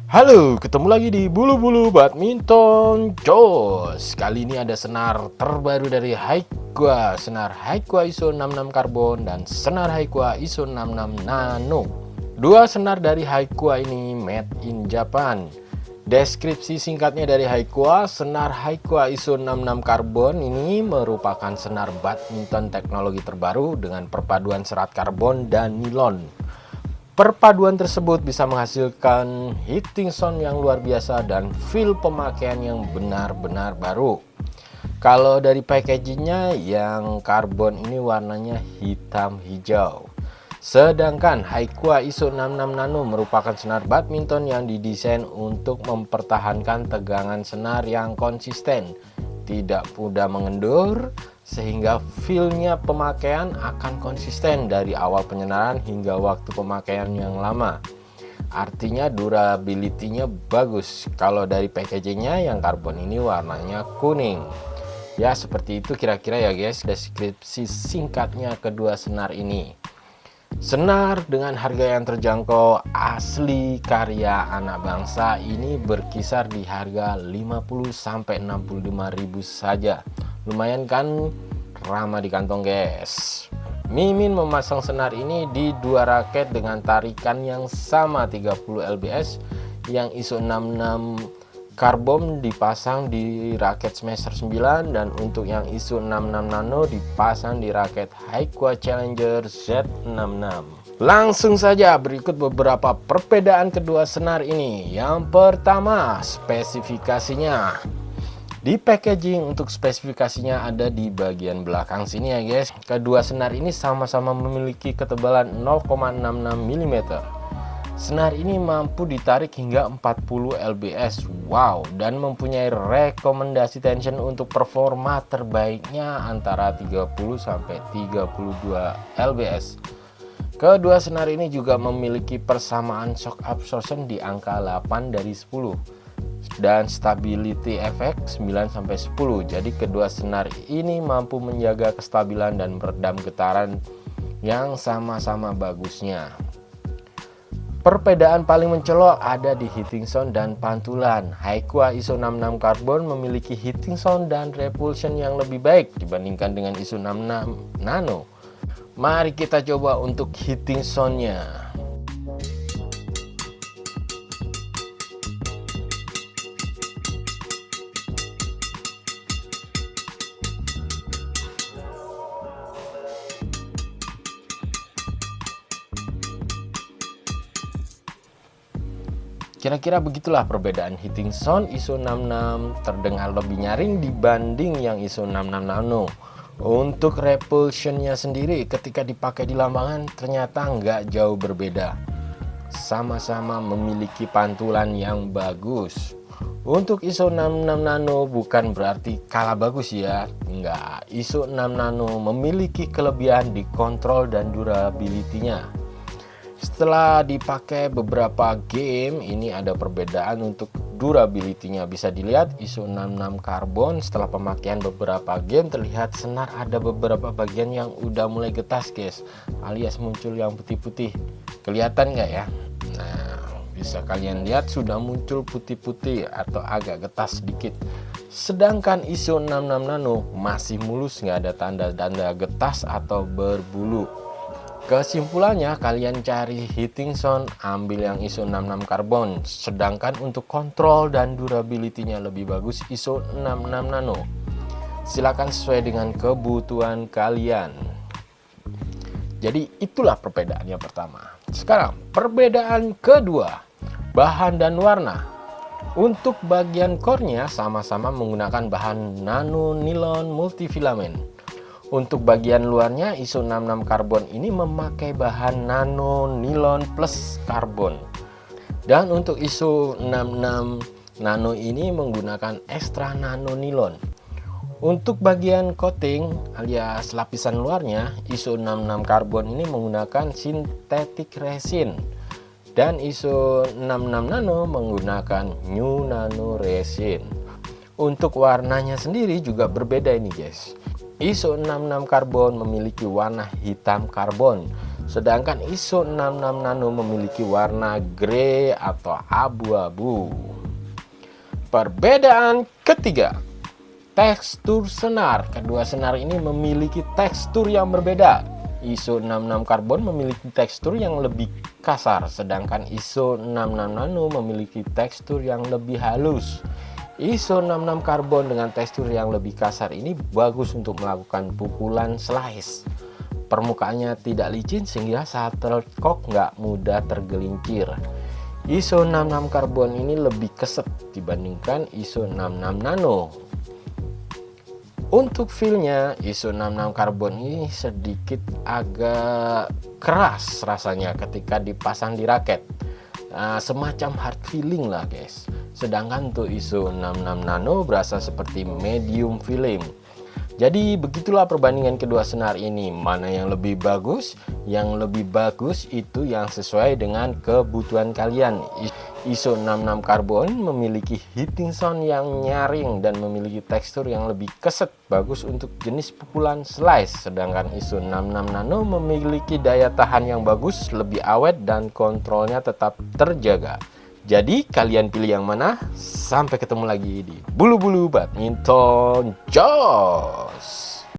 Halo, ketemu lagi di Bulu-Bulu Badminton Jos. Kali ini ada senar terbaru dari Haikua, senar Haikua ISO 66 Carbon dan senar Haikua ISO 66 Nano. Dua senar dari Haikua ini made in Japan. Deskripsi singkatnya dari Haikua, senar Haikua ISO 66 Carbon ini merupakan senar badminton teknologi terbaru dengan perpaduan serat karbon dan nilon. Perpaduan tersebut bisa menghasilkan hitting sound yang luar biasa dan feel pemakaian yang benar-benar baru. Kalau dari packagingnya, yang karbon ini warnanya hitam hijau. Sedangkan Haikua ISO 66 Nano merupakan senar badminton yang didesain untuk mempertahankan tegangan senar yang konsisten, tidak mudah mengendur, sehingga feel-nya pemakaian akan konsisten dari awal penyenaran hingga waktu pemakaian yang lama. Artinya durability-nya bagus. Kalau dari packagingnya, yang karbon ini warnanya kuning. Ya seperti itu kira-kira ya guys, deskripsi singkatnya kedua senar ini. Senar dengan harga yang terjangkau, asli karya anak bangsa, ini berkisar di harga 50-65 ribu saja. Lumayan kan, ramah di kantong guys. Mimin memasang senar ini di dua raket dengan tarikan yang sama 30 lbs. Yang ISO 66 Carbon dipasang di raket Smasher 9, dan untuk yang ISO 66 Nano dipasang di raket Haikua Challenger Z66. Langsung saja berikut beberapa perbedaan kedua senar ini. Yang pertama, spesifikasinya. Di packaging untuk spesifikasinya ada di bagian belakang sini ya guys. Kedua senar ini sama-sama memiliki ketebalan 0,66 mm. Senar ini mampu ditarik hingga 40 lbs. Wow, dan mempunyai rekomendasi tension untuk performa terbaiknya antara 30-32 lbs. Kedua senar ini juga memiliki persamaan shock absorption di angka 8 dari 10 dan stability effect 9-10. Jadi kedua senar ini mampu menjaga kestabilan dan meredam getaran yang sama-sama bagusnya. Perbedaan paling mencolok ada di hitting sound dan pantulan. Haikua ISO 66 Carbon memiliki hitting sound dan repulsion yang lebih baik dibandingkan dengan ISO 66 Nano. Mari kita coba untuk hitting soundnya. Kira-kira begitulah perbedaan hitting sound ISO 66, terdengar lebih nyaring dibanding yang ISO 66 Nano. Untuk repulsionnya sendiri ketika dipakai di lapangan ternyata nggak jauh berbeda. Sama-sama memiliki pantulan yang bagus. Untuk ISO 66 Nano bukan berarti kalah bagus ya, enggak. ISO 6 Nano memiliki kelebihan di kontrol dan durability-nya. Setelah dipakai beberapa game, ini ada perbedaan untuk durability-nya. Bisa dilihat ISO 66 Carbon setelah pemakaian beberapa game terlihat senar ada beberapa bagian yang udah mulai getas guys, alias muncul yang putih-putih. Kelihatan nggak ya? Nah, bisa kalian lihat sudah muncul putih-putih atau agak getas sedikit. Sedangkan ISO 66 Nano masih mulus, nggak ada tanda-tanda getas atau berbulu. Kesimpulannya, kalian cari hitting sound, ambil yang ISO 66 Carbon. Sedangkan untuk kontrol dan durability-nya lebih bagus ISO 66 Nano. Silakan sesuai dengan kebutuhan kalian. Jadi itulah perbedaan yang pertama. Sekarang perbedaan kedua, bahan dan warna. Untuk bagian core-nya sama-sama menggunakan bahan nano nilon multifilament. Untuk bagian luarnya ISO 66 Carbon ini memakai bahan nano nilon plus karbon. Dan untuk ISO 66 Nano ini menggunakan ekstra nano nilon. Untuk bagian coating alias lapisan luarnya, ISO 66 Carbon ini menggunakan synthetic resin. Dan ISO 66 Nano menggunakan new nano resin. Untuk warnanya sendiri juga berbeda ini guys. ISO 66 Carbon memiliki warna hitam karbon, sedangkan ISO 66 Nano memiliki warna grey atau abu-abu. Perbedaan ketiga, tekstur senar. Kedua senar ini memiliki tekstur yang berbeda. ISO 66 karbon memiliki tekstur yang lebih kasar, sedangkan ISO 66 Nano memiliki tekstur yang lebih halus. ISO 66 karbon dengan tekstur yang lebih kasar ini bagus untuk melakukan pukulan slice. Permukaannya tidak licin sehingga saat terkok nggak mudah tergelincir. ISO 66 karbon ini lebih keset dibandingkan ISO 66 Nano. Untuk feelnya, ISO 66 karbon ini sedikit agak keras rasanya ketika dipasang di raket. Semacam hard feeling lah guys. Sedangkan untuk ISO 66 Nano berasa seperti medium feeling. Jadi begitulah perbandingan kedua senar ini. Mana yang lebih bagus? Yang lebih bagus itu yang sesuai dengan kebutuhan kalian. ISO 66 karbon memiliki hitting sound yang nyaring dan memiliki tekstur yang lebih keset, bagus untuk jenis pukulan slice. Sedangkan ISO 66 Nano memiliki daya tahan yang bagus, lebih awet dan kontrolnya tetap terjaga. Jadi kalian pilih yang mana? Sampai ketemu lagi di Bulu Bulu Badminton Joss.